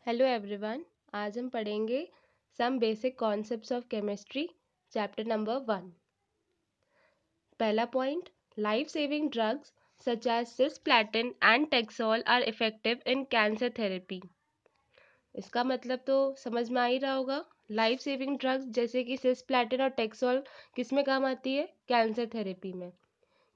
Hello everyone. आज हम पढ़ेंगे some basic concepts of chemistry, chapter number 1। पहला point, life saving drugs such as cisplatin and taxol are effective in cancer therapy. इसका मतलब तो समझ में आ ही रहा होगा। लाइफ सेविंग ड्रग्स जैसे कि सिस्प्लैटिन और टेक्सोल किस में काम आती है? कैंसर थेरेपी में।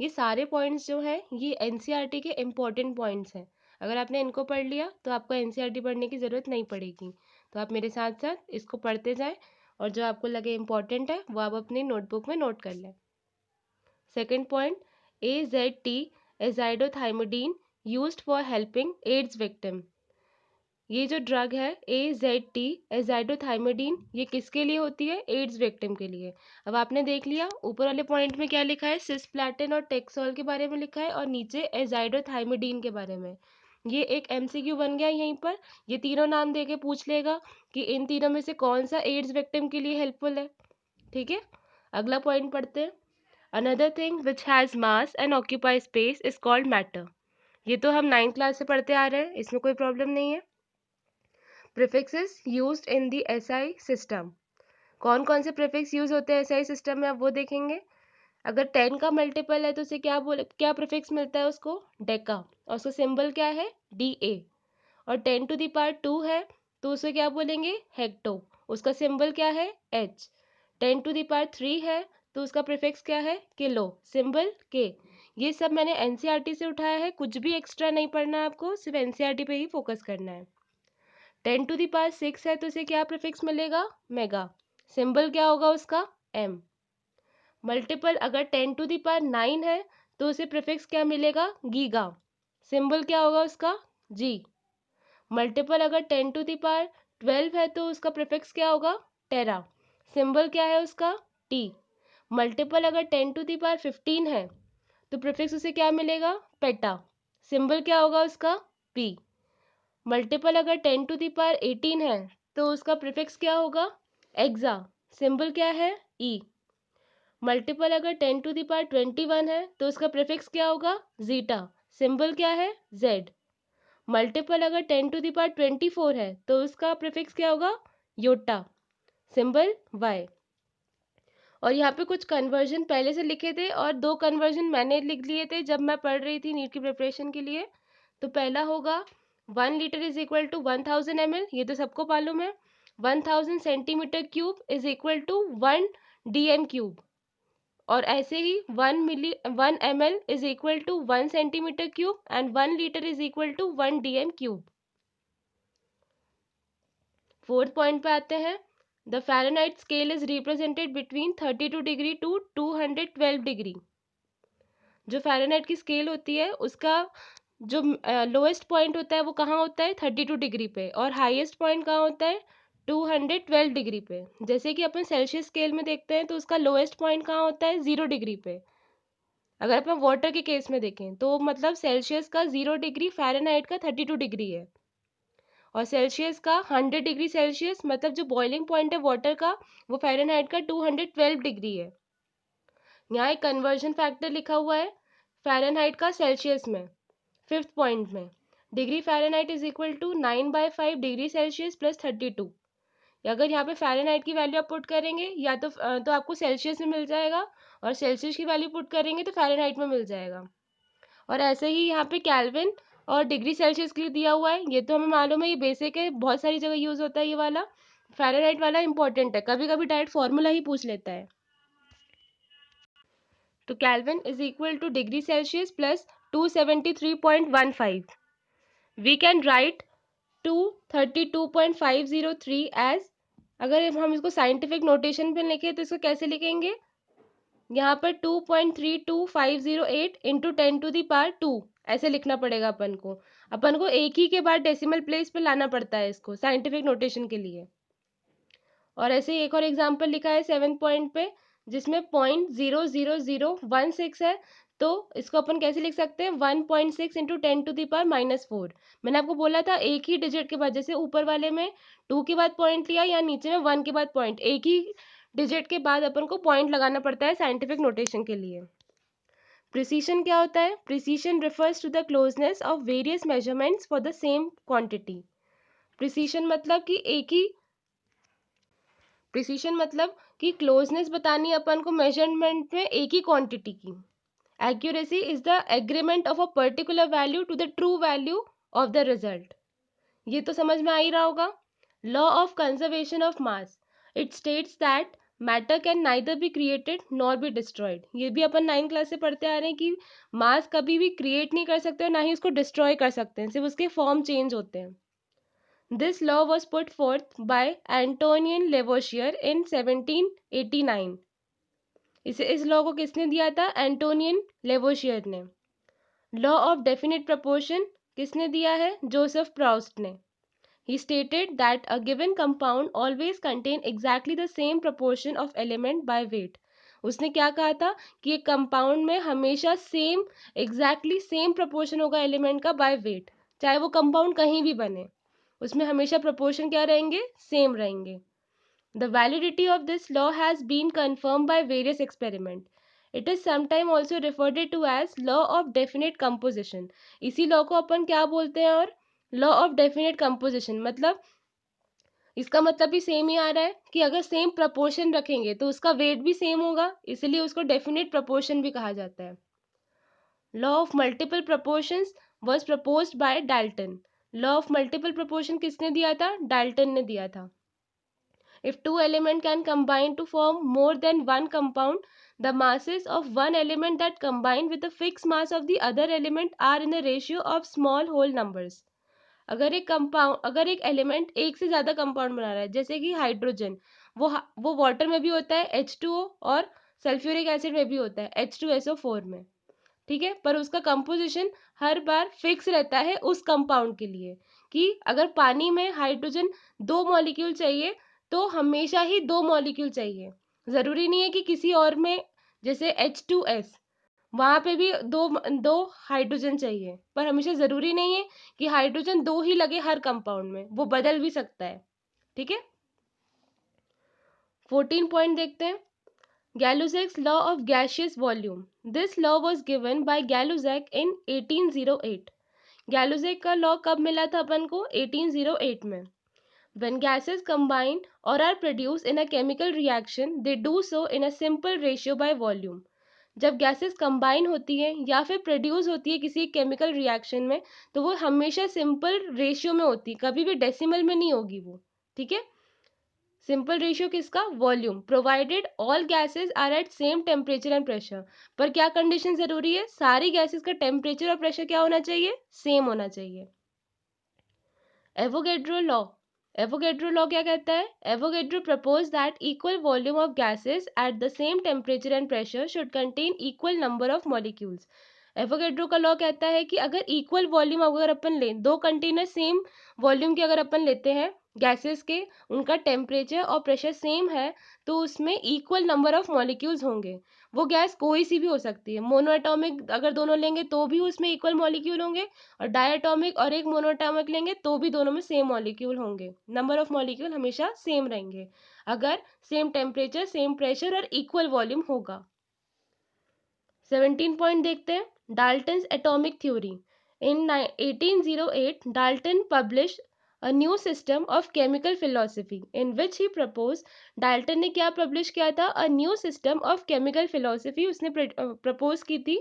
ये सारे पॉइंट्स जो हैं ये एनसीईआरटी के इम्पोर्टेंट पॉइंट्स हैं। अगर आपने इनको पढ़ लिया तो आपको एनसीईआरटी पढ़ने की ज़रूरत नहीं पड़ेगी। तो आप मेरे साथ साथ इसको पढ़ते जाएं और जो आपको लगे इम्पोर्टेंट है वो आप अपनी नोटबुक में नोट कर लें। Second point, AZT azidothymidine used for helping AIDS victim. ये जो ड्रग है AZT एजाइडोथाइमोडीन, ये किसके लिए होती है? एड्स विक्टिम के लिए। अब आपने देख लिया ऊपर वाले पॉइंट में क्या लिखा है, सिस्प्लैटिन और टेक्सोल के बारे में लिखा है और नीचे एजाइडोथाइमोडीन के बारे में। ये एक MCQ बन गया यहीं पर। ये तीनों नाम दे के पूछ लेगा कि इन तीनों में से कौन सा एड्स विक्टिम के लिए हेल्पफुल है। ठीक है, अगला पॉइंट पढ़ते हैं। Another thing which has mass and occupy space is called matter. ये तो हम 9th क्लास से पढ़ते आ रहे हैं, इसमें कोई प्रॉब्लम नहीं है। Prefixes used in the SI system. कौन कौन से प्रीफिक्स यूज होते हैं एसआई सिस्टम में, आप वो देखेंगे। अगर 10 का मल्टीपल है तो उसे क्या प्रीफिक्स मिलता है? उसको डेका, और उसका सिंबल क्या है? DA। और 10 टू द पावर 2 है तो उसे क्या बोलेंगे? हेक्टो, उसका सिंबल क्या है? H। 10 टू द पावर 3 है तो उसका प्रीफिक्स क्या है? Kilo, symbol K। ये सब मैंने एनसीईआरटी से उठाया है, कुछ भी एक्स्ट्रा नहीं पढ़ना है आपको, सिर्फ एनसीईआरटी पे ही फोकस करना है। 10 टू द पावर 6 है तो इसे क्या प्रीफिक्स मिलेगा? मेगा, सिंबल क्या होगा उसका? M। मल्टीपल अगर 10 टू द पावर 9 है तो उसे प्रीफिक्स क्या मिलेगा? गीगा, सिंबल क्या होगा उसका? G। मल्टीपल अगर 10 टू द पावर 12 है तो उसका प्रीफिक्स क्या होगा? टेरा, सिंबल क्या है उसका? T। मल्टीपल अगर 10 टू द पावर 15 है तो प्रीफिक्स उसे क्या मिलेगा? पेटा, सिंबल क्या होगा उसका? P। मल्टीपल अगर 10 टू द पावर 18 है तो उसका प्रीफिक्स क्या होगा? एक्सा, सिंबल क्या है? E। मल्टीपल अगर 10 टू द पावर 21 है तो उसका प्रीफिक्स क्या होगा? जीटा, सिंबल क्या है? Z। मल्टीपल अगर 10 टू द पावर 24 है तो उसका प्रीफिक्स क्या होगा? Yotta, symbol Y। और यहाँ पे कुछ कन्वर्जन पहले से लिखे थे और 2 कन्वर्जन मैंने लिख लिए थे जब मैं पढ़ रही थी नीट की प्रिपरेशन के लिए। तो पहला होगा 1 litre is equal to 1000 ml, ये तो सबको मालूम है। 1000 centimetre cube is equal to 1 DM cube. और ऐसे ही 1 ml is equal to 1 centimetre cube and 1 litre is equal to 1 DM cube. Fourth point पे आते हैं। The Fahrenheit scale is represented between 32 degree to 212 degree. जो Fahrenheit की scale होती है उसका जो लोएस्ट पॉइंट होता है वो कहाँ होता है? 32 डिग्री पे, और हाईएस्ट पॉइंट कहाँ होता है? 212 डिग्री पे। जैसे कि अपन सेल्सियस स्केल में देखते हैं तो उसका लोएस्ट पॉइंट कहाँ होता है? 0 डिग्री पे। अगर अपन वाटर के केस में देखें तो मतलब सेल्सियस का 0 डिग्री, फ़ारेनहाइट का 32 डिग्री है। और सेल्सियस का 100 डिग्री सेल्सियस मतलब जो बॉइलिंग पॉइंट है वाटर का वो फ़ारेनहाइट का 212 डिग्री है। यहाँ एक कन्वर्जन फैक्टर लिखा हुआ है फ़ारेनहाइट का सेल्सियस में, फिफ्थ पॉइंट में। Degree Fahrenheit is equal to 9/5 degree Celsius plus 32। अगर यहाँ पे फ़ारेनहाइट की वैल्यू आप पुट करेंगे या तो आपको सेल्सियस में मिल जाएगा, और सेल्सियस की वैल्यू पुट करेंगे तो फ़ारेनहाइट में मिल जाएगा। और ऐसे ही यहाँ पे केल्विन और डिग्री सेल्सियस के लिए दिया हुआ है, ये तो हमें मालूम है, ये बेसिक है, बहुत सारी जगह यूज़ होता है ये वाला। फ़ारेनहाइट वाला इंपॉर्टेंट है, कभी कभी डायरेक्ट फॉर्मूला ही पूछ लेता है। तो Kelvin is equal to degree Celsius plus 273.15। We can write 232.503 as, अगर हम इसको साइंटिफिक नोटेशन पे लिखें तो इसको कैसे लिखेंगे? यहाँ पर 2.32508 इंटू 10 टू दी पावर 2 ऐसे लिखना पड़ेगा अपन को एक ही के बाद डेसिमल प्लेस पे लाना पड़ता है इसको साइंटिफिक नोटेशन के लिए। और ऐसे ही एक और एग्जांपल लिखा है 7 पॉइंट पे जिसमें 0.00016 है, तो इसको अपन कैसे लिख सकते हैं? 1.6 इंटू 10 टू दी पावर -4। मैंने आपको बोला था एक ही डिजिट के बाद, जैसे ऊपर वाले में 2 के बाद पॉइंट लिया या नीचे में 1 के बाद पॉइंट, एक ही डिजिट के बाद अपन को पॉइंट लगाना पड़ता है साइंटिफिक नोटेशन के लिए। प्रिसीशन क्या होता है? Precision refers to the closeness of various measurements for the same quantity. Precision मतलब कि क्लोजनेस बतानी है अपन को मेजरमेंट में एक ही क्वांटिटी की. Accuracy is the agreement of a particular value to the true value of the result. ये तो समझ में आ ही रहा होगा. Law of conservation of mass, it states that matter can neither be created nor be destroyed. ये भी अपन 9 क्लास से पढ़ते आ रहे हैं कि मास कभी भी क्रिएट नहीं कर सकते और ना ही उसको डिस्ट्रॉय कर सकते हैं, सिर्फ उसके फॉर्म चेंज होते हैं. This law was put forth by Antoine Lavoisier in 1789. इस लॉ को किसने दिया था? एंटोनियन लेवोशियर ने. लॉ ऑफ डेफिनेट प्रपोर्शन किसने दिया है? जोसेफ प्राउस्ट ने. He stated that a given compound always contain exactly the same proportion of element by weight. उसने क्या कहा था कि एक कंपाउंड में हमेशा एग्जैक्टली सेम प्रोपोर्शन होगा एलिमेंट का बाय वेट, चाहे वो कंपाउंड कहीं भी बने, उसमें हमेशा प्रोपोर्शन क्या रहेंगे? सेम रहेंगे. The validity of this law has been confirmed by various experiments. It is sometimes also referred to as law of definite composition. इसी लॉ को अपन क्या बोलते हैं? और लॉ ऑफ डेफिनेट कंपोजिशन मतलब इसका मतलब भी सेम ही आ रहा है कि अगर सेम प्रपोर्शन रखेंगे तो उसका वेट भी सेम होगा, इसलिए उसको डेफिनेट प्रपोर्शन भी कहा जाता है. Law of multiple proportions was proposed by Dalton. Law of multiple proportion किसने दिया था? डाल्टन ने दिया था. If two elements can combine to form more than one compound, the masses of one element that combine with the fixed mass of the other element are in a ratio of small whole numbers. अगर एक element एक से ज़्यादा compound बना रहा है, जैसे कि हाइड्रोजन, वो वाटर में भी होता है H2O और सल्फ्यूरिक एसिड में भी होता है H2SO4 में. ठीक है, पर उसका कंपोजिशन हर बार फिक्स रहता है उस कंपाउंड के लिए, कि अगर पानी में हाइड्रोजन 2 मॉलिक्यूल चाहिए तो हमेशा ही 2 मॉलिक्यूल चाहिए. ज़रूरी नहीं है कि किसी और में, जैसे H2S, वहाँ पे भी दो दो हाइड्रोजन चाहिए, पर हमेशा ज़रूरी नहीं है कि हाइड्रोजन 2 ही लगे हर कंपाउंड में, वो बदल भी सकता है. ठीक है, 14 पॉइंट देखते हैं. Gay-Lussac's law of gaseous volume. This law was given by Gay-Lussac in 1808. Gay-Lussac का लॉ कब मिला था अपन को? 1808 में. When gases combine or are produced in a chemical reaction, they do so in a simple ratio by volume. जब gases combine होती है या फिर प्रोड्यूस होती है किसी केमिकल रिएक्शन में, तो वो हमेशा सिंपल रेशियो में होती है, कभी भी डेसिमल में नहीं होगी वो. ठीक है, सिंपल रेशियो किसका? Volume. Provided all gases are at same temperature and pressure. पर क्या कंडीशन जरूरी है? सारी गैसेस का टेम्परेचर और प्रेशर क्या होना चाहिए? सेम होना चाहिए. Avogadro law. एवोगैड्रो लॉ क्या कहता है? Avogadro propose that equal volume of gases at the same temperature and pressure should contain equal number of molecules. Avogadro का लॉ कहता है कि अगर इक्वल वॉल्यूम अगर अपन लें, दो कंटेनर सेम वॉल्यूम के अगर अपन लेते हैं गैसेस के, उनका टेम्परेचर और प्रेशर सेम है, तो उसमें इक्वल नंबर ऑफ मॉलिक्यूल्स होंगे. वो गैस कोई सी भी हो सकती है. मोनोएटॉमिक अगर दोनों लेंगे तो भी उसमें इक्वल मॉलिक्यूल होंगे, और डायटोमिक और एक मोनोएटॉमिक लेंगे तो भी दोनों में सेम मॉलिक्यूल होंगे. नंबर ऑफ मॉलिक्यूल हमेशा सेम रहेंगे अगर सेम टेम्परेचर, सेम प्रेशर और इक्वल वॉल्यूम होगा. 17 पॉइंट देखते हैं. Dalton's atomic theory. In 1808 Dalton publish a new system of chemical philosophy in which he proposed. Dalton ने क्या पब्लिश किया था? a new system of chemical philosophy उसने propose की थी.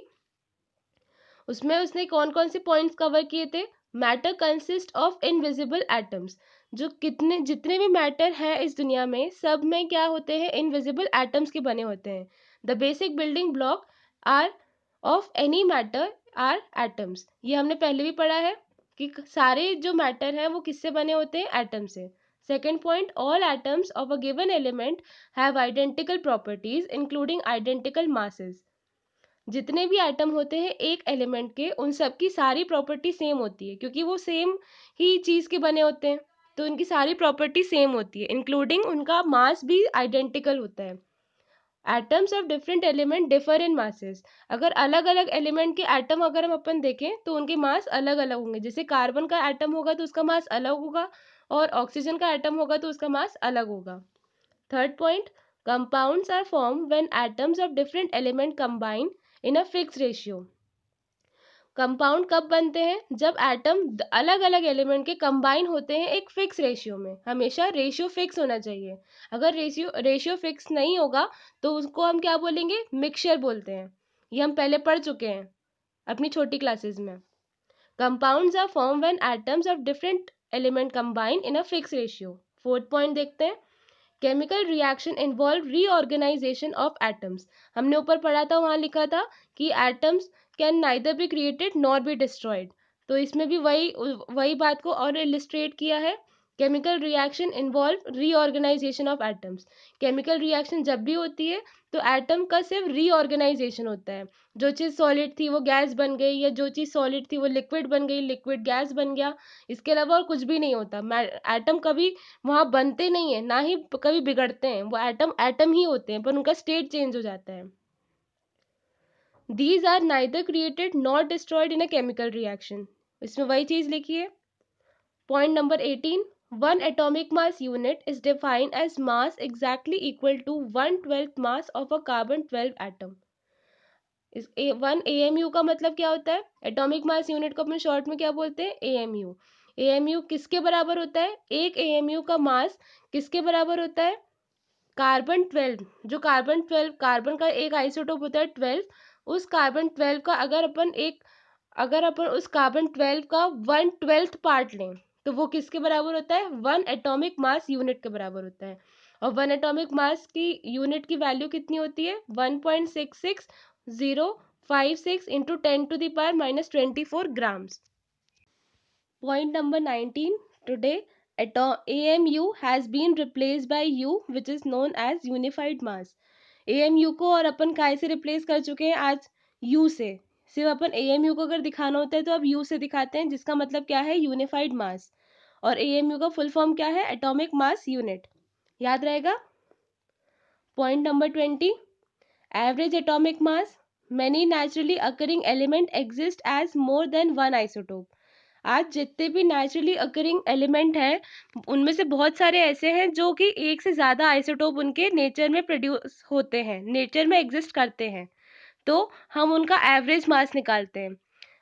उसमें उसने कौन कौन से पॉइंट्स कवर किए थे? Matter consist of invisible atoms. जो जितने भी मैटर है इस दुनिया में, सब में क्या होते हैं? इनविजिबल एटम्स के बने होते हैं. The basic building block are of any matter are atoms. ये हमने पहले भी पढ़ा है कि सारे जो मैटर है वो किससे बने होते हैं? एटम से. Second point, all atoms of a given element have identical properties including identical masses. जितने भी एटम होते हैं एक एलिमेंट के, उन सब की सारी प्रॉपर्टी सेम होती है, क्योंकि वो सेम ही चीज़ के बने होते हैं, तो उनकी सारी प्रॉपर्टी सेम होती है, इंक्लूडिंग उनका मास भी आइडेंटिकल होता है. Atoms of different element differ in masses. अगर अलग अलग एलिमेंट के एटम अगर हम अपन देखें तो उनके मास अलग अलग होंगे. जैसे कार्बन का एटम होगा तो उसका मास अलग होगा, और ऑक्सीजन का एटम होगा तो उसका मास अलग होगा. Third point, compounds are formed when atoms of different element combine in a fixed ratio. Compound कब बनते हैं? जब एटम अलग अलग एलिमेंट के कंबाइन होते हैं एक फिक्स रेशियो में। हमेशा रेशियो फिक्स होना चाहिए। अगर रेशियो फिक्स नहीं होगा तो उसको हम क्या बोलेंगे? मिक्सचर बोलते हैं। ये हम पहले पढ़ चुके हैं अपनी छोटी क्लासेस में। Compounds are form when atoms of different element combine in a fix ratio. Fourth point देखते हैं। Chemical reaction involve reorganization of atoms. हमने ऊपर पढ़ा था, वहां लिखा था कि atoms can neither be created nor be destroyed. तो इसमें भी वही बात को और इलिस्ट्रेट किया है। Chemical reaction involve reorganization of atoms. Chemical reaction जब भी होती है तो एटम का सिर्फ रीऑर्गेनाइजेशन होता है। जो चीज़ सॉलिड थी वो गैस बन गई, या जो चीज़ सॉलिड थी वो लिक्विड बन गई, लिक्विड गैस बन गया। इसके अलावा और कुछ भी नहीं होता। एटम कभी वहाँ बनते नहीं है, ना ही कभी बिगड़ते हैं। वो एटम एटम ही होते हैं, पर उनका स्टेट चेंज हो जाता है। These are neither created nor destroyed in a chemical reaction. इसमें वही चीज लिखी है। Point number 18. One atomic mass unit is defined as mass exactly equal to 1/12 mass of a carbon 12 atom. इस 1 AMU का मतलब क्या होता है? एटॉमिक मास यूनिट को अपने शॉर्ट में क्या बोलते हैं? AMU। AMU किसके बराबर होता है? एक AMU का मास किसके बराबर होता है? कार्बन 12। जो कार्बन 12, कार्बन का एक आइसोटोप होता है 12। उस कार्बन 12 का अगर अपन उस कार्बन 12 का 1/12 पार्ट लें तो वो किसके बराबर होता है? 1 एटॉमिक मास यूनिट के बराबर होता है। और 1 एटॉमिक मास की यूनिट की वैल्यू कितनी होती है? 1.66056 into 10⁻⁻24 grams. Point number 19. Today, AMU has been replaced by U, which is known as unified mass. AMU को और अपन काय से रिप्लेस कर चुके हैं आज? U से। सिर्फ अपन AMU को अगर दिखाना होता है तो अब U से दिखाते हैं, जिसका मतलब क्या है? यूनिफाइड मास। और AMU का फुल फॉर्म क्या है? Atomic mass unit. याद रहेगा। Point number 20. एवरेज एटॉमिक मास. Many naturally occurring element exist as more than one isotope. आज जितने भी नेचुरली अकरिंग एलिमेंट हैं उनमें से बहुत सारे ऐसे हैं जो कि एक से ज़्यादा आइसोटोप उनके नेचर में प्रोड्यूस होते हैं, नेचर में एग्जिस्ट करते हैं। तो हम उनका एवरेज मास निकालते हैं।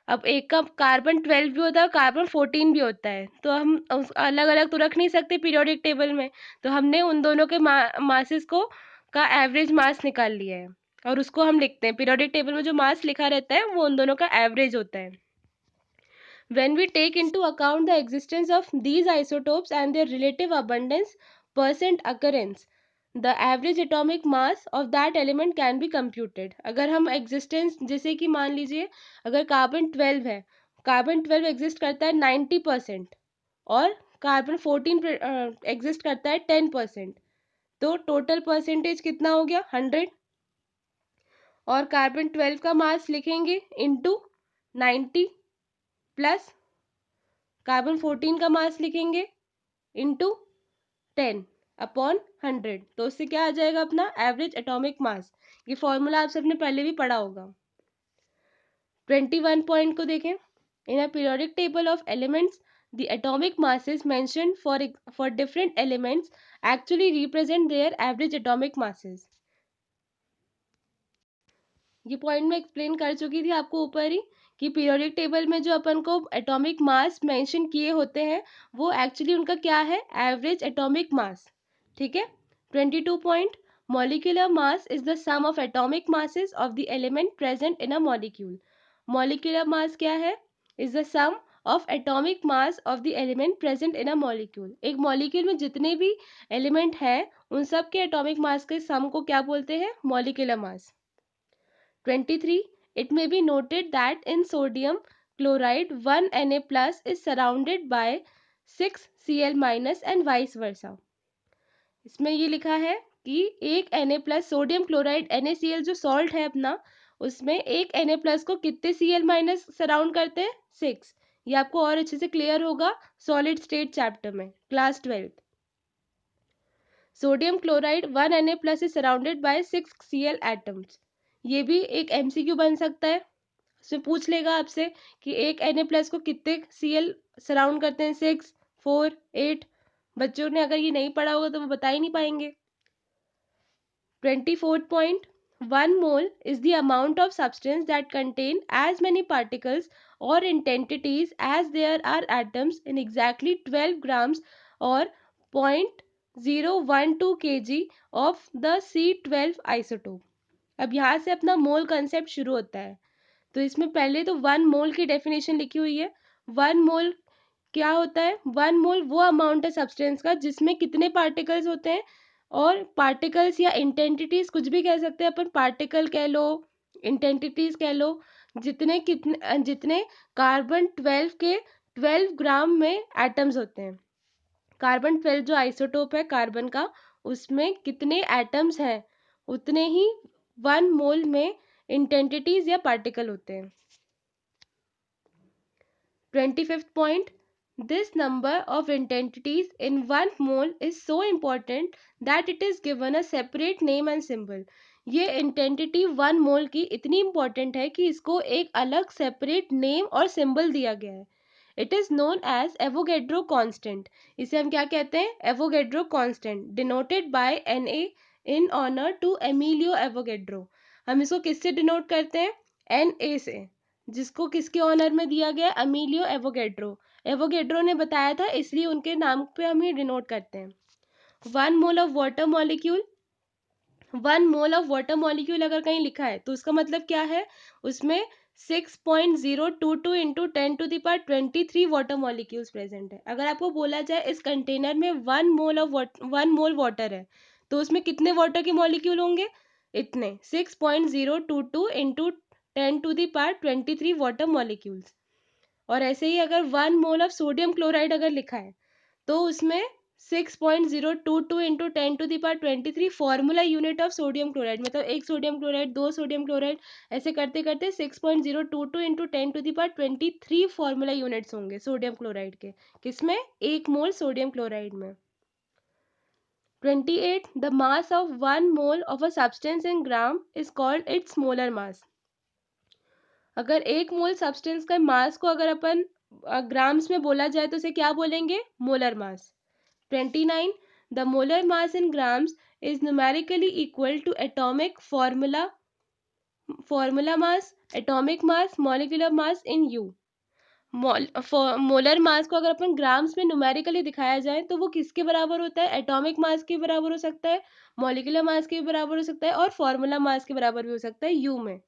अब एक का कार्बन 12 भी होता है, कार्बन 14 भी होता है, तो हम अलग अलग तो रख नहीं सकते पीरियोडिक टेबल में। तो हमने उन दोनों के मासेस को का एवरेज मास निकाल लिया है और उसको हम लिखते हैं। पीरियोडिक टेबल में जो मास लिखा रहता है वो उन दोनों का एवरेज होता है। When we take into account the existence of these isotopes and their relative abundance percent occurrence, the average atomic mass of that element can be computed. अगर हम existence, जैसे कि मान लीजिए अगर कार्बन 12 है, कार्बन 12 एग्जिस्ट करता है 90% और कार्बन 14 एग्जिस्ट करता है 10%, तो टोटल परसेंटेज कितना हो गया? 100। और कार्बन 12 का मास लिखेंगे इंटू 90 प्लस कार्बन 14 का मास लिखेंगे इंटू 10/100। तो उससे क्या आ जाएगा? अपना एवरेज एटॉमिक मास। ये फॉर्मूला आप सबने पहले भी पढ़ा होगा। 21 पॉइंट को देखें। In a periodic table of elements the atomic masses mentioned for different elements actually represent their average atomic masses. ये पॉइंट मैं एक्सप्लेन कर चुकी थी आपको ऊपर ही कि पीरियोडिक टेबल में जो अपन को एटॉमिक मास मेंशन किए होते हैं वो एक्चुअली उनका क्या है? Average atomic mass. ठीक है। 22 point. Molecular mass is the sum of atomic masses of the element present in a molecule. Molecular mass क्या है? Is the sum of atomic mass of the element present in a molecule. एक molecule में जितने भी element हैं उन सब के एटॉमिक मास के सम को क्या बोलते हैं? Molecular mass. 23. It may be noted that in sodium chloride 1 Na plus is surrounded by 6 Cl minus and vice versa. इसमें ये लिखा है कि एक Na plus sodium chloride NaCl जो सॉल्ट है अपना, उसमें एक Na प्लस को कितने Cl माइनस सराउंड करते हैं? 6। ये आपको और अच्छे से क्लियर होगा सॉलिड स्टेट चैप्टर में, class 12। Sodium chloride 1 Na plus is surrounded by 6 Cl atoms. ये भी एक MCQ बन सकता है। उसमें पूछ लेगा आपसे कि एक Na प्लस को कितने Cl सराउंड करते हैं? 6, 4, 8। बच्चों ने अगर ये नहीं पढ़ा होगा तो वो बता ही नहीं पाएंगे। 24 point. 1 mole is the amount of substance that contain as many particles or entities as there are atoms in exactly 12 grams or 0.012 kg of the C12 isotope. अब यहाँ से अपना मोल कंसेप्ट शुरू होता है. तो इसमें पहले तो 1 मोल की डेफिनेशन लिखी हुई है. 1 मोल क्या होता है? 1 मोल वो अमाउंट है सब्सटेंस का जिसमें कितने पार्टिकल्स होते हैं, और पार्टिकल्स या इंटेंटिटीज कुछ भी कह सकते हैं अपन, पार्टिकल कह लो, इंटेंटिटीज कह लो, जितने कार्बन 12 के 12 ग्राम में एटम्स होते हैं. कार्बन 12 जो आइसोटोप है कार्बन का, उसमें कितने एटम्स हैं उतने ही 1 मोल में इंटेंटिटीज या पार्टिकल होते हैं. 25th point. This number of entities in 1 mole is so important that it is given a separate name and symbol. ये entity 1 mole की इतनी important है कि इसको एक अलग separate name और symbol दिया गया है. It is known as Avogadro constant. इसे हम क्या कहते हैं? Avogadro constant, denoted by Na in honor to Emilio Avogadro. हम इसको किससे डिनोट करते हैं? Na से, जिसको किसके ऑनर में दिया गया? अमीलियो एवोगेड्रो. एवोगेड्रो ने बताया था, इसलिए उनके नाम पे हम ये डिनोट करते हैं. 1 mole of water molecule, 1 mole of water molecule अगर कहीं लिखा है तो उसका मतलब क्या है? उसमें 6.022 इंटू 10⁻23 वाटर मॉलिक्यूल्स प्रेजेंट है. अगर आपको बोला जाए इस कंटेनर में 1 मोल वाटर है तो उसमें कितने वाटर के मॉलिक्यूल होंगे? इतने, 6.022 इंटू 10⁻23 वाटर मॉलिक्यूल्स. और ऐसे ही अगर 1 मोल ऑफ सोडियम क्लोराइड अगर लिखा है तो उसमें 6.022 into 10⁻23 formula unit of sodium chloride, मतलब एक सोडियम क्लोराइड, दो सोडियम क्लोराइड, ऐसे करते करते 6.022 इंटू 10⁻23 फॉर्मूला यूनिट्स होंगे सोडियम क्लोराइड के. किसमें? 1 मोल सोडियम क्लोराइड में. 28. The mass of 1 mole of a substance in gram is called its molar mass. अगर 1 मोल सब्सटेंस का मास को अगर अपन ग्राम्स में बोला जाए तो उसे क्या बोलेंगे? Molar mass. 29. The molar mass in grams is numerically equal to atomic formula mass, atomic mass, molecular mass in U. Molar mass को अगर अपन ग्राम्स में न्यूमेरिकली दिखाया जाए तो वो किसके बराबर होता है? एटॉमिक मास के बराबर हो सकता है, मॉलिक्यूलर मास के बराबर हो सकता है, और फॉर्मूला मास के बराबर भी हो सकता है यू में.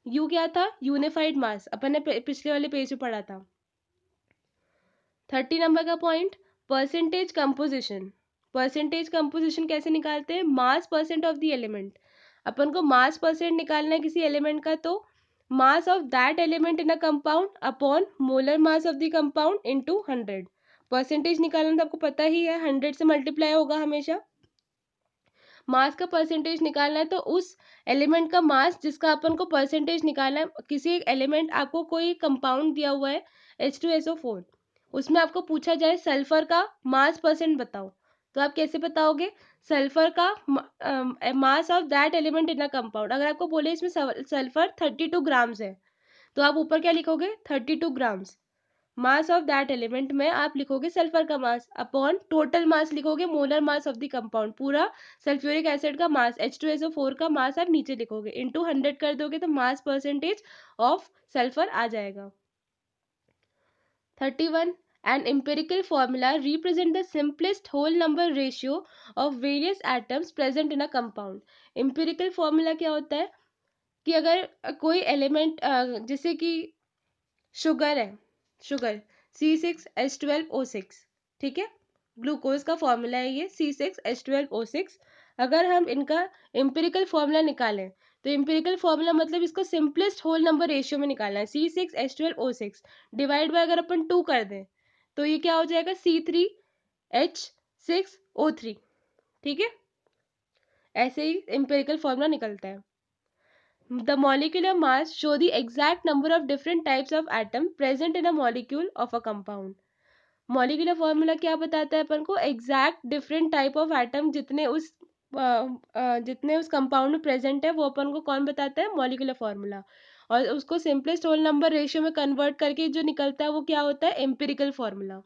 यू क्या था? यूनिफाइड मास, अपन ने पिछले वाले पेज पे पढ़ा था. 30 नंबर का point, percentage composition. Percentage composition कैसे निकालते हैं? Mass percent of the element. अपन को मास परसेंट निकालना है किसी एलिमेंट का, तो mass of that element in a compound upon molar mass of the compound into 100. Percentage निकालना तो आपको पता ही है, 100 से मल्टीप्लाई होगा हमेशा. मास का परसेंटेज निकालना है तो उस एलिमेंट का मास जिसका अपन को परसेंटेज निकालना है. किसी एक एलिमेंट, आपको कोई कंपाउंड दिया हुआ है H2SO4, उसमें आपको पूछा जाए सल्फर का मास परसेंट बताओ, तो आप कैसे बताओगे? सल्फर का मास of that element in a compound. अगर आपको बोले इसमें सल्फर 32 ग्राम्स है तो आप ऊपर क्या लिखोगे? 32 grams. Mass of that element में आप लिखोगे सल्फर का मास अपॉन टोटल मास लिखोगे, molar mass of the compound, पूरा सल्फ्यूरिक एसिड का मास, H2SO4 का मास आप नीचे लिखोगे, इनटू 100 कर दोगे तो मास परसेंटेज ऑफ सल्फर आ जाएगा. 31. An empirical formula represent the simplest whole number ratio of various atoms present in a compound. empirical formula क्या होता है कि अगर कोई एलिमेंट, जैसे कि शुगर है, शुगर C6H12O6, ठीक है, ग्लूकोज का फॉर्मूला है ये C6H12O6. अगर हम इनका एम्पिरिकल फॉर्मूला निकालें तो एम्पिरिकल फॉर्मूला मतलब इसको सिंपलेस्ट होल नंबर रेशियो में निकालना है. C6H12O6 डिवाइड बाय अगर अपन 2 कर दें तो ये क्या हो जाएगा? C3H6O3. ठीक है, ऐसे ही एम्पिरिकल फॉर्मूला निकलता है. The molecular mass show the exact number of different types of atom present in a molecule of a compound. Molecular formula क्या बताता है अपन को? Exact different type of atom जितने उस कंपाउंड में प्रेजेंट है वो अपन को कौन बताता है? Molecular formula. और उसको सिंपलेस्ट होल नंबर रेशियो में कन्वर्ट करके जो निकलता है वो क्या होता है? Empirical formula.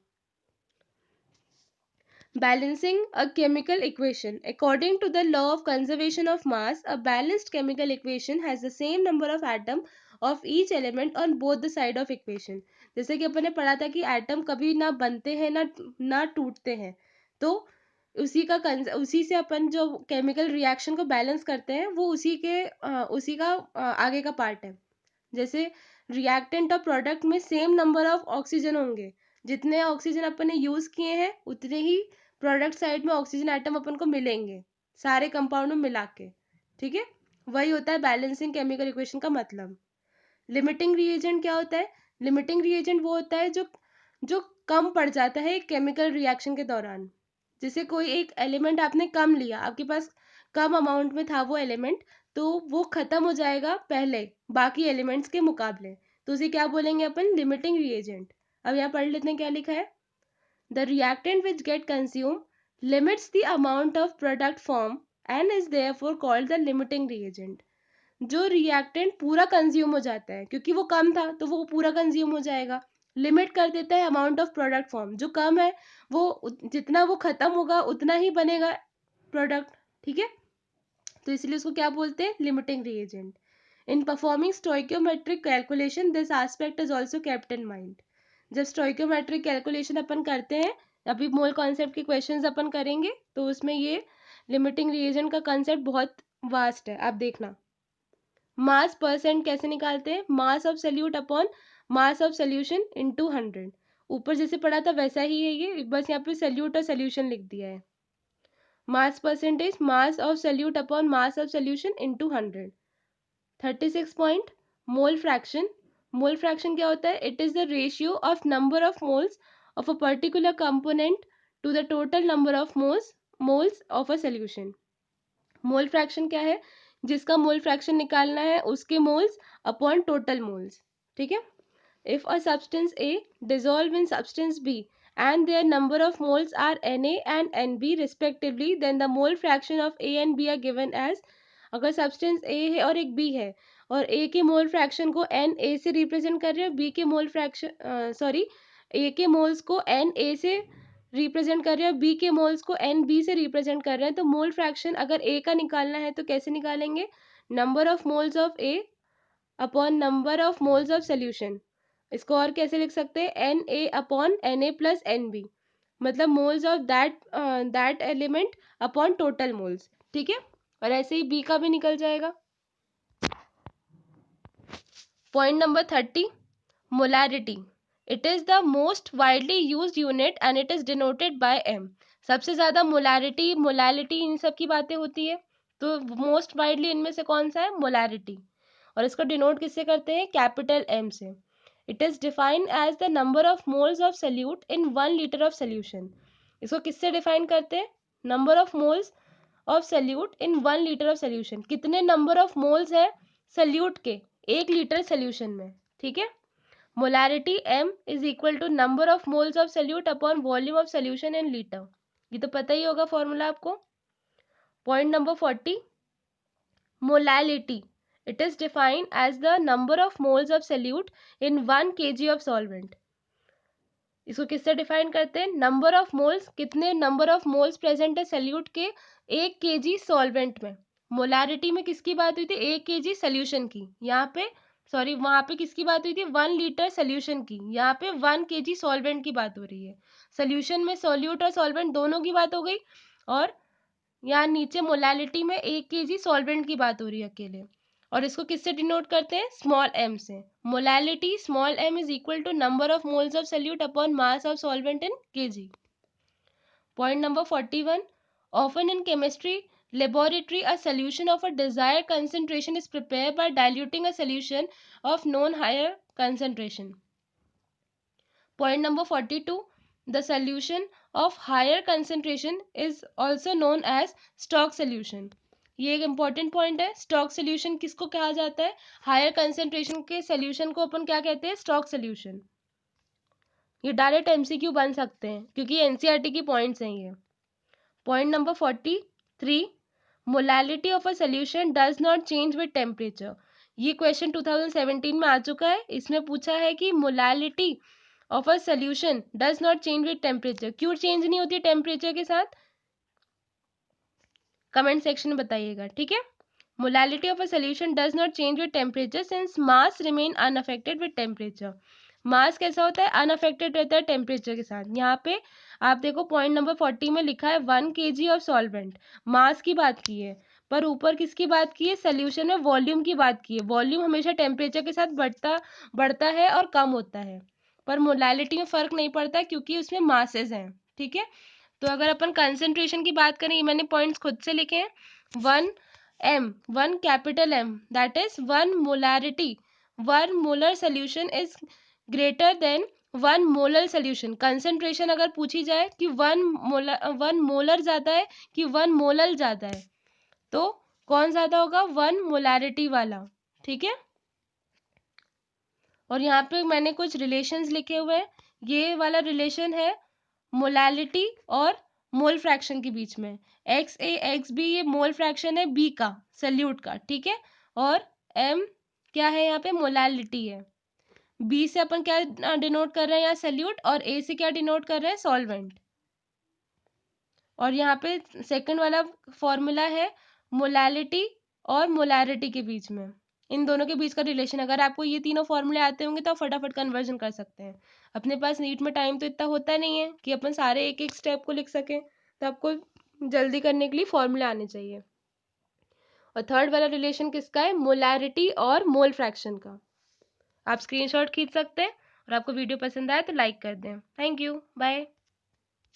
Balancing a chemical equation. According to the law of conservation of mass, a balanced chemical equation has the same number of atom of each element on both the side of equation. जैसे कि अपन ने पढ़ा था कि atom कभी ना बनते हैं ना टूटते हैं, तो उसी से अपन जो केमिकल रिएक्शन को बैलेंस करते हैं वो उसी का आगे का पार्ट है. जैसे रिएक्टेंट और प्रोडक्ट में सेम नंबर ऑफ ऑक्सीजन होंगे, जितने ऑक्सीजन अपन ने यूज किए हैं उतने ही प्रोडक्ट साइड में ऑक्सीजन एटम अपन को मिलेंगे सारे कंपाउंड में मिला के. ठीक है, वही होता है बैलेंसिंग केमिकल इक्वेशन का मतलब. लिमिटिंग रिएजेंट क्या होता है? लिमिटिंग रिएजेंट वो होता है जो कम पड़ जाता है एक केमिकल रिएक्शन के दौरान. जैसे कोई एक एलिमेंट आपने कम लिया, आपके पास कम अमाउंट में था वो एलिमेंट, तो वो खत्म हो जाएगा पहले बाकी एलिमेंट्स के मुकाबले, तो उसे क्या बोलेंगे अपन? Limiting reagent. अब यहाँ पढ़ लेते हैं क्या लिखा है. The reactant which get consume limits the amount of product form and is therefore called the limiting reagent. जो रिएक्टेंट पूरा कंज्यूम हो जाता है, क्योंकि वो कम था तो वो पूरा कंज्यूम हो जाएगा, लिमिट कर देता है अमाउंट ऑफ प्रोडक्ट फॉर्म. जो कम है वो जितना वो खत्म होगा उतना ही बनेगा प्रोडक्ट. ठीक है, तो इसलिए उसको क्या बोलते हैं? Limiting reagent. In performing stoichiometric calculation this aspect is also kept in mind. जब स्टोइकियोमेट्रिक कैलकुलेशन अपन करते हैं, अभी मोल कॉन्सेप्ट के क्वेश्चंस अपन करेंगे, तो उसमें ये लिमिटिंग रिएजेंट का कॉन्सेप्ट बहुत वास्ट है. आप देखना. मास परसेंट कैसे निकालते हैं? मास of solute upon mass of solution into 100. ऊपर जैसे पढ़ा था वैसा ही है ये, बस यहाँ पे सल्यूट और सोल्यूशन लिख दिया है. Mass percentage mass of solute upon mass of solution into 100. 36 point. Mole fraction. Mole fraction क्या होता है? It is the ratio of number of moles of a particular component to the total number of moles of a solution. Mole fraction क्या है? जिसका mole fraction निकालना है उसके moles upon total moles. ठीक है. If a substance A dissolve in substance B and their number of moles are Na and Nb respectively, then the mole fraction of A and B are given as. अगर substance A है और एक B है और A के mole fraction को N A से represent कर रहे हैं, B के मोल फ्रैक्शन A के मोल्स को N A से रिप्रेजेंट कर रहे हैं, बी के मोल्स को एन बी से रिप्रेजेंट कर रहे हैं, तो मोल फ्रैक्शन अगर ए का निकालना है तो कैसे निकालेंगे? Number of moles of A upon number of moles of solution. इसको और कैसे लिख सकते हैं? N A upon N A plus N B, मतलब moles of that element upon total moles. ठीक है, और ऐसे ही बी का भी निकल जाएगा. Point number 30, molarity. It is the most widely used unit and it is denoted by M. सबसे ज्यादा मोलैरिटी मोलैलिटी इन सब की बातें होती है, तो मोस्ट वाइडली इनमें से कौन सा है? मोलैरिटी. और इसको डिनोट किससे करते हैं? कैपिटल एम से. It is defined as the number of moles of solute in 1 litre of solution. इसको किससे डिफाइन करते हैं? Number of moles of solute in 1 litre of solution. कितने नंबर ऑफ मोल्स है सल्यूट के 1 लीटर सोल्यूशन में. ठीक है. Molarity m is equal to number of moles of solute upon volume of solution in litre. ये तो पता ही होगा फॉर्मूला आपको. Point number 40, molality. It is defined as the number of moles of solute in 1 kg of solvent. इसको किससे define करते हैं? Number of moles, कितने नंबर ऑफ मोल्स प्रेजेंट है सल्यूट के 1 kg सॉल्वेंट में. मोलैरिटी में किसकी बात हुई थी? 1 kg सोल्यूशन की. यहाँ पे वहां पे किसकी बात हुई थी? 1 लीटर सोल्यूशन की. यहाँ पे 1 kg सॉल्वेंट की बात हो रही है. सोल्यूशन में सोल्यूट और सॉल्वेंट दोनों की बात हो गई, और यहाँ नीचे मोलैलिटी में 1 kg सॉल्वेंट की बात हो रही है अकेले. और इसको किससे डिनोट करते हैं? स्मॉल एम से. Molality small m is equal to number of moles of solute upon mass of solvent in KG. Point number 41, often in chemistry laboratory a solution of a desired concentration is prepared by diluting a solution of known higher concentration. Point number 42, the solution of higher concentration is also known as stock solution. ये एक important point है. stock solution किसको कहा जाता है? higher concentration के solution को अपन क्या कहते हैं? stock solution. ये डायरेक्ट MCQ बन सकते हैं क्योंकि NCERT की पॉइंट्स हैं ये. Point number 43, molality of a solution does not change with temperature. ये क्वेश्चन 2017 में आ चुका है. इसमें पूछा है कि molality of a solution does not change with temperature, क्यों चेंज नहीं होती टेम्परेचर के साथ, कमेंट सेक्शन में बताइएगा, ठीक है। Molality of a solution does not change with temperature since mass remain unaffected with temperature. Mass कैसा होता है, अनअफेक्टेड रहता है टेम्परेचर के साथ। यहाँ पे आप देखो पॉइंट नंबर 40 में लिखा है 1 kg ऑफ सॉल्वेंट, मास की बात की है, पर ऊपर किसकी बात की है, सोल्यूशन में वॉल्यूम की बात की है। वॉल्यूम हमेशा टेम्परेचर के साथ बढ़ता है और कम होता है, पर मोलैलिटी में फर्क नहीं पड़ता क्योंकि उसमें मासेस हैं, ठीक है। तो अगर अपन कंसेंट्रेशन की बात करें, मैंने पॉइंट्स खुद से लिखे हैं, 1 m, 1 capital M, that is 1 molarity, 1 molar solution is greater than 1 molar solution. Concentration अगर पूछी जाए कि 1 मोलर ज़्यादा है कि 1 मोलर ज़्यादा है, तो कौन ज़्यादा होगा, 1 मोलैरिटी वाला, ठीक है। और यहाँ पे मैंने कुछ रिलेशंस लिखे हुए हैं, ये वाला रिलेशन है मोलैलिटी और मोल फ्रैक्शन के बीच में। XA XB ये मोल फ्रैक्शन है बी का, सल्यूट का, ठीक है। और M क्या है, यहाँ पे मोलैलिटी है। बी से अपन क्या डिनोट कर रहे हैं यहाँ, सल्यूट, और A से क्या डिनोट कर रहे हैं, सॉल्वेंट। और यहाँ पे सेकंड वाला फॉर्मूला है मोलैलिटी और मोलैरिटी के बीच में, इन दोनों के बीच का रिलेशन। अगर आपको ये तीनों फॉर्मूले आते होंगे तो आप फटाफट कन्वर्जन कर सकते हैं। अपने पास नीट में टाइम तो इतना होता नहीं है कि अपन सारे एक एक स्टेप को लिख सकें, तो आपको जल्दी करने के लिए फॉर्मूले आने चाहिए। और थर्ड वाला रिलेशन किसका है, मोलैरिटी और मोल फ्रैक्शन का। आप स्क्रीनशॉट खींच सकते हैं। और आपको वीडियो पसंद आए तो लाइक कर दें। Thank you, bye.